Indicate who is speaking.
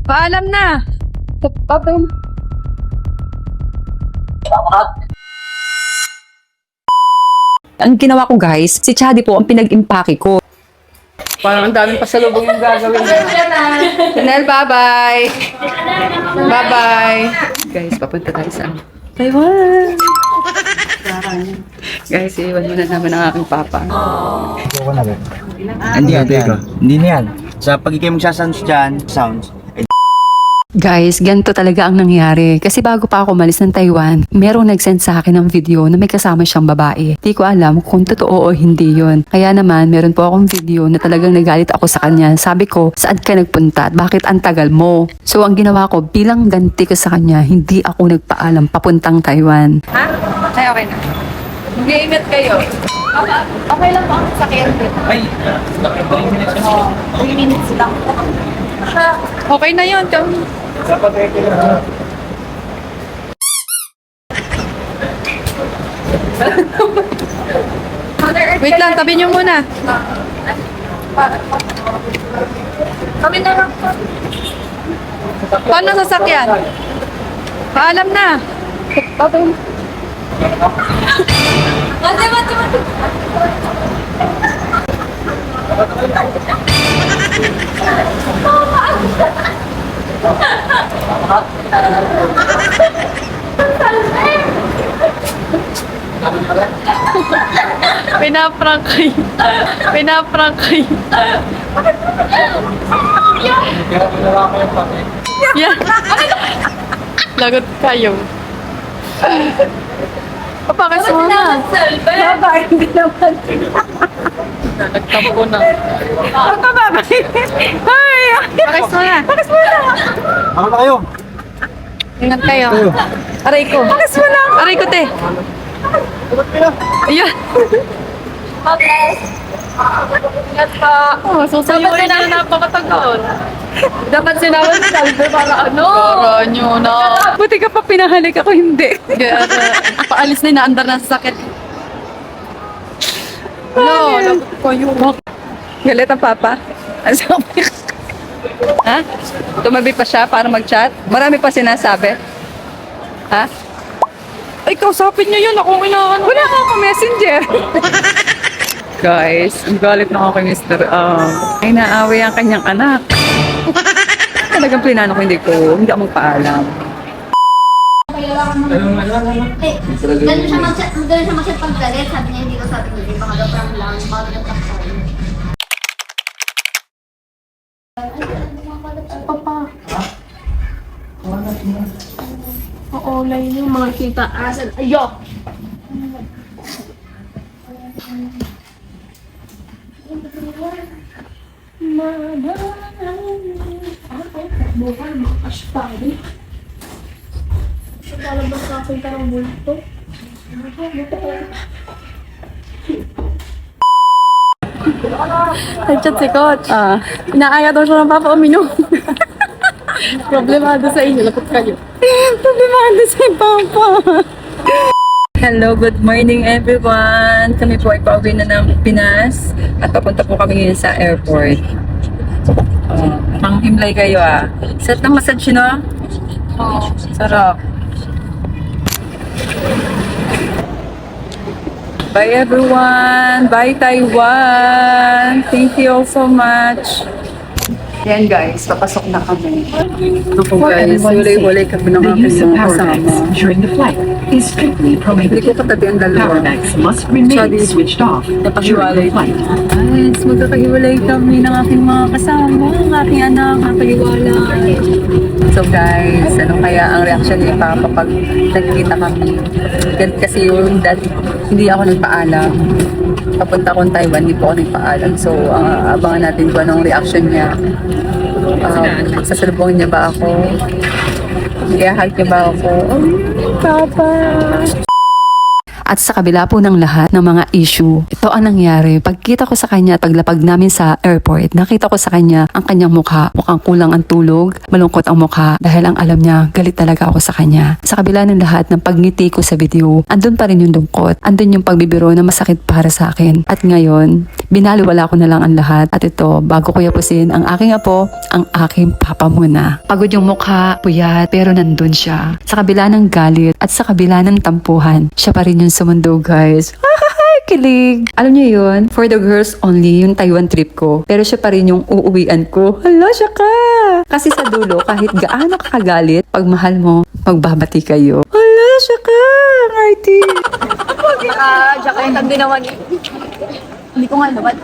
Speaker 1: Paalam na!
Speaker 2: Ang ginawa ko guys, si Chadi po ang pinag-impake ko.
Speaker 1: Parang ang daming pasalubong yung gagawin mo. Chanel, bye-bye! Bye-bye! Guys, papunta tayo sa Taiwan! Guys, iwan muna namin ang aking papa.
Speaker 3: Hindi yan. Hindi na yan. Sa pagiging magsasounds dyan, sounds.
Speaker 2: Guys, ganito talaga ang nangyari. Kasi bago pa ako umalis ng Taiwan, merong nag-send sa akin ng video na may kasama siyang babae. Di ko alam kung totoo o hindi yon. Kaya naman, meron po akong video na talagang nagalit ako sa kanya. Sabi ko, saan ka nagpunta at bakit ang tagal mo? So, ang ginawa ko, bilang ganti ko sa kanya, hindi ako nagpaalam papuntang Taiwan.
Speaker 1: Ha? Ay, okay na. Mag-iingat kayo. Okay lang po ang sakyan.
Speaker 3: Ay,
Speaker 1: 3 minutes lang. Okay na yun. Wait lang, tabi niyo muna. Kami na lang. Paano sasakyan? Paalam na. Mati. Pinaprank kayo. Pinaprank kayo. Yeah. Lagot kayo. Papakas mo na. Babay, hindi naman. Nagtampo na. Babay. Ay! Pakas mo na. Pakas mo na.
Speaker 3: Ano na kayo?
Speaker 1: Ingat kayo. Aray ko. Pakas mo na. Aray ko, te. Ayan. Ingat pa. Oh, susuyuin na napakatagal. Dapat sinawal si Salve para ano? Para nyo na. Buti ka pa pinahalik ako, hindi. Paalis na inaandar na sa sakit. Hello, lagot ko yun. Galit ang papa. Ano sabi? Ha? Tumabi pa siya para mag-chat? Marami pa sinasabi? Ha? Ay, kausapin niyo yun. Ako inaano. Wala ka ako messenger. Guys, ang galit na ako kay Mr. Ay, naaway ang kanyang anak. Talagang plinano ko, hindi ako magpaalam.
Speaker 4: Ganun siya mag-chat pagdalit. Sabi niya, hindi ko sabi niya, baka daw prank lang, baka daw prank lang. Papa. Oo, layo yung mga kita. Asan? Ayo! Bukan, makasipari. Lalabas sa akin ka ng bulto.
Speaker 1: Nag-chat si Coach. Inaaya daw siya ng papa uminom. Problemado sa inyo. Lapot kayo. Problemado sa papa. Hello, good morning everyone. Kami po ay pauwi na ng Pinas at papunta po kami ngayon sa airport. Panghimlay kayo Set ng massage, no? Sarap. Bye everyone! Bye Taiwan! Thank you all so much! Yan guys, papasok na kami. Ako guys, hulay-hulay kami ng aking mga kasama.
Speaker 5: During the flight is strictly
Speaker 1: Hindi
Speaker 5: prohibited.
Speaker 1: ko katabi ang dalawa.
Speaker 5: Power banks must remain
Speaker 1: Sorry.
Speaker 5: switched off during
Speaker 1: Napahiwalay.
Speaker 5: the flight.
Speaker 1: Guys, magkakahiwalay kami ng aking mga kasama, ng aking anak, nakahiwalay. So guys, ano kaya ang reaction ni Papa pag nagkita kami? Kasi yung dad, hindi ako nagpaalam. Papunta akong Taiwan, hindi po ako nagpaalam. So, abangan natin kung anong reaction niya. Sasalubong niya ba ako? I-hug niya ba ako? Oh, Papa!
Speaker 2: At sa kabila po ng lahat ng mga issue, ito ang nangyari. Pagkita ko sa kanya at paglapag namin sa airport, nakita ko sa kanya ang kanyang mukha. Mukhang kulang ang tulog, malungkot ang mukha dahil ang alam niya, galit talaga ako sa kanya. Sa kabila ng lahat ng pagngiti ko sa video, andun pa rin yung lungkot. Andun yung pagbibiro na masakit para sa akin. At ngayon, binaliwala ko na lang ang lahat. At ito, bago ko yapusin ang aking apo, ang aking papa muna. Pagod yung mukha, puyat, pero nandun siya. Sa kabila ng galit at sa kabila ng tampuhan, siya pa rin yung sumundo, guys. Kilig. Alam niyo yun, for the girls only, yung Taiwan trip ko. Pero siya pa rin yung uuwian ko. Hala, siya ka! Kasi sa dulo, kahit gaano kakagalit, pag mahal mo, magbabati kayo. Hala, siya ka! Marty!
Speaker 4: Tsaka yung ginawa niya. Hindi ko nga naman.